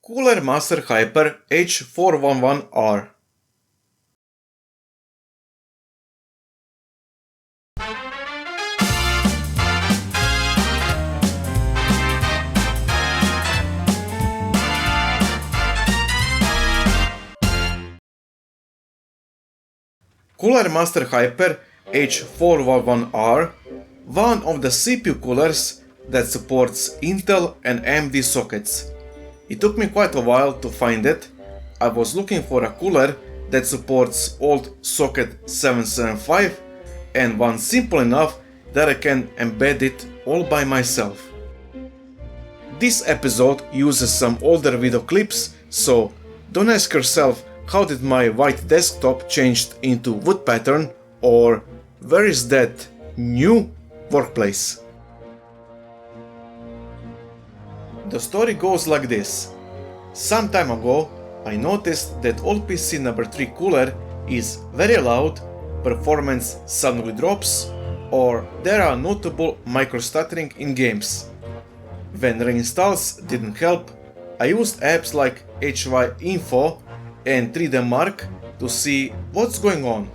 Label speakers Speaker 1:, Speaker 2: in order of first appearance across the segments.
Speaker 1: coolermaster Hyper H411R. coolermaster Hyper H411R, one of the CPU coolers that supports Intel and AMD sockets. It took me quite a while to find it. I was looking for a cooler that supports old socket 775 and one simple enough that I can embed it all by myself. This episode uses some older video clips, so don't ask yourself how did my white desktop changed into wood pattern or where is that new workplace. The story goes like this. Some time ago, I noticed that old PC number 3 cooler is very loud, performance suddenly drops, or there are notable micro-stuttering in games. When reinstalls didn't help, I used apps like HY-Info and 3D Mark to see what's going on.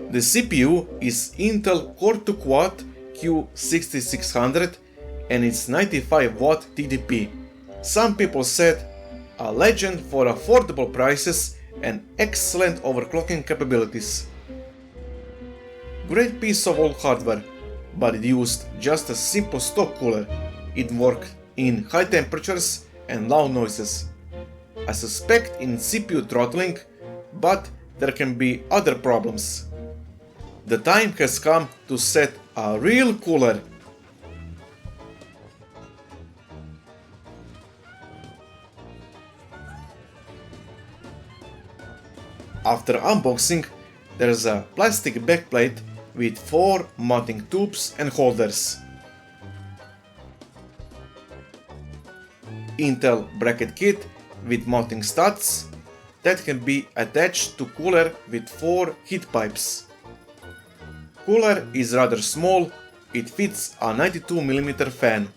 Speaker 1: The CPU is Intel Core 2 Quad Q6600 and it's 95W TDP. Some people said a legend for affordable prices and excellent overclocking capabilities. Great piece of old hardware, but it used just a simple stock cooler. It worked in high temperatures and loud noises. I suspect in CPU throttling, but there can be other problems. The time has come to set a real cooler. After unboxing, there's a plastic backplate with 4 mounting tubes and holders. Intel bracket kit with mounting studs that can be attached to cooler with 4 heat pipes. Cooler is rather small, it fits a 92mm fan.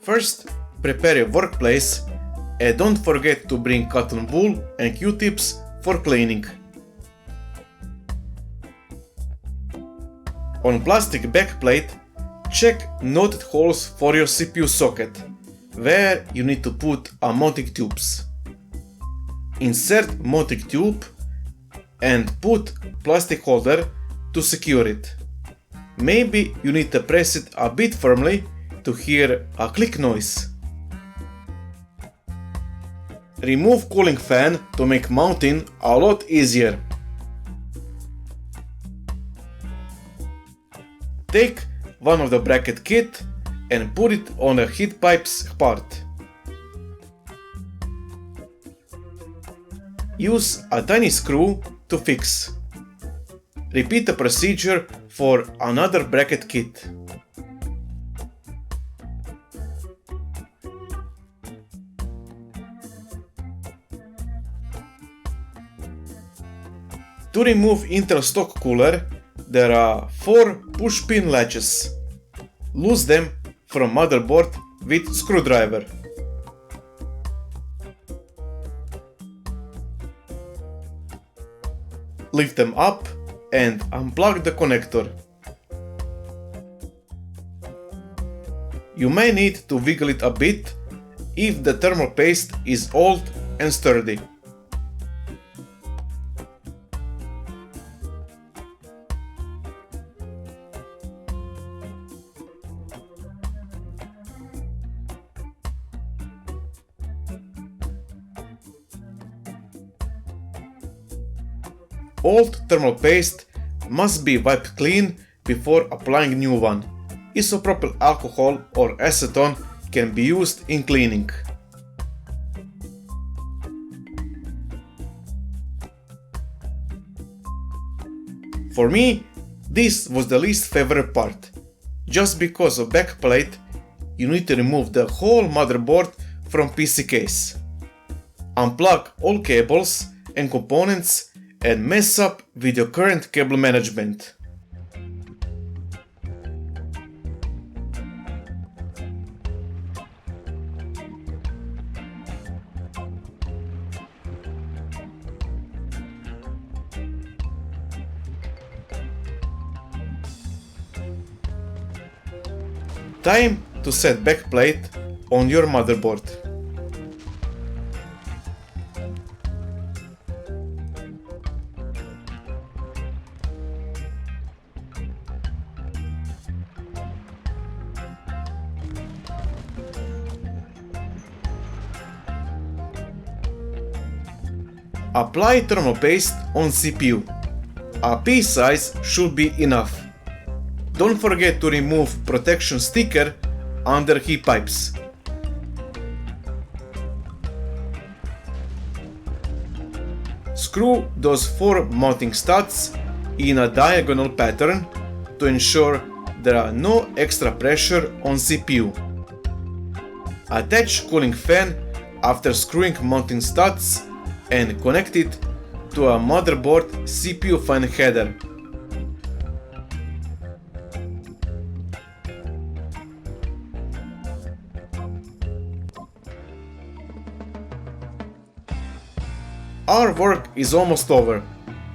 Speaker 1: First, prepare your workplace and don't forget to bring cotton wool and Q-tips for cleaning. On plastic backplate, check noted holes for your CPU socket, where you need to put a mounting tubes. Insert mounting tube and put plastic holder to secure it. Maybe you need to press it a bit firmly to hear a click noise. Remove cooling fan to make mounting a lot easier. Take one of the bracket kit and put it on the heat pipes part. Use a tiny screw to fix. Repeat the procedure for another bracket kit. To remove Intel stock cooler, there are 4 push-pin latches. Loose them from motherboard with screwdriver. Lift them up and unplug the connector. You may need to wiggle it a bit if the thermal paste is old and sturdy. Old thermal paste must be wiped clean before applying new one. Isopropyl alcohol or acetone can be used in cleaning. For me, this was the least favorite part. Just because of backplate, you need to remove the whole motherboard from PC case. Unplug all cables and components and mess up with your current cable management. Time to set backplate on your motherboard. Apply thermal paste on CPU. A pea size should be enough. Don't forget to remove protection sticker under heat pipes. Screw those 4 mounting studs in a diagonal pattern to ensure there are no extra pressure on CPU. Attach cooling fan after screwing mounting studs and connect it to a motherboard CPU fan header. Our work is almost over.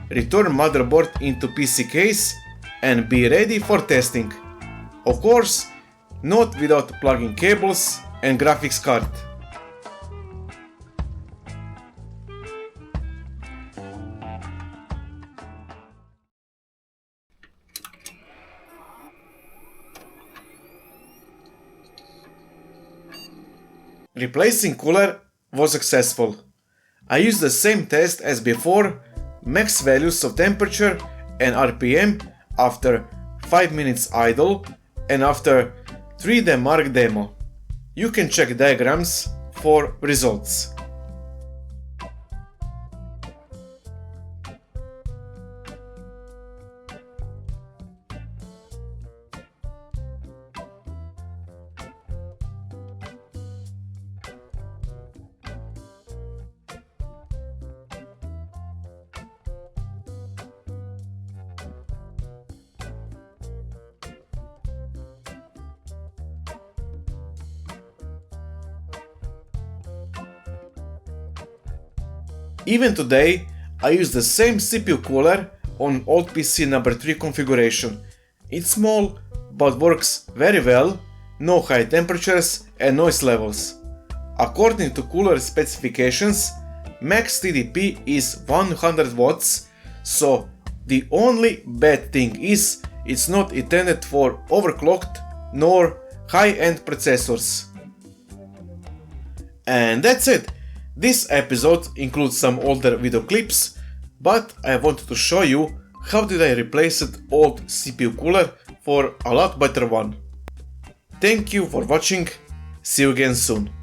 Speaker 1: Return motherboard into PC case and be ready for testing. Of course, not without plugging cables and graphics card. Replacing cooler was successful. I used the same test as before, max values of temperature and RPM after 5 minutes idle and after 3D Mark demo. You can check diagrams for results. Even today, I use the same CPU cooler on old PC number 3 configuration. It's small, but works very well, no high temperatures and noise levels. According to cooler specifications, max TDP is 100 watts, so the only bad thing is it's not intended for overclocked nor high-end processors. And that's it. This episode includes some older video clips, but I wanted to show you how did I replace an old CPU cooler for a lot better one. Thank you for watching, see you again soon.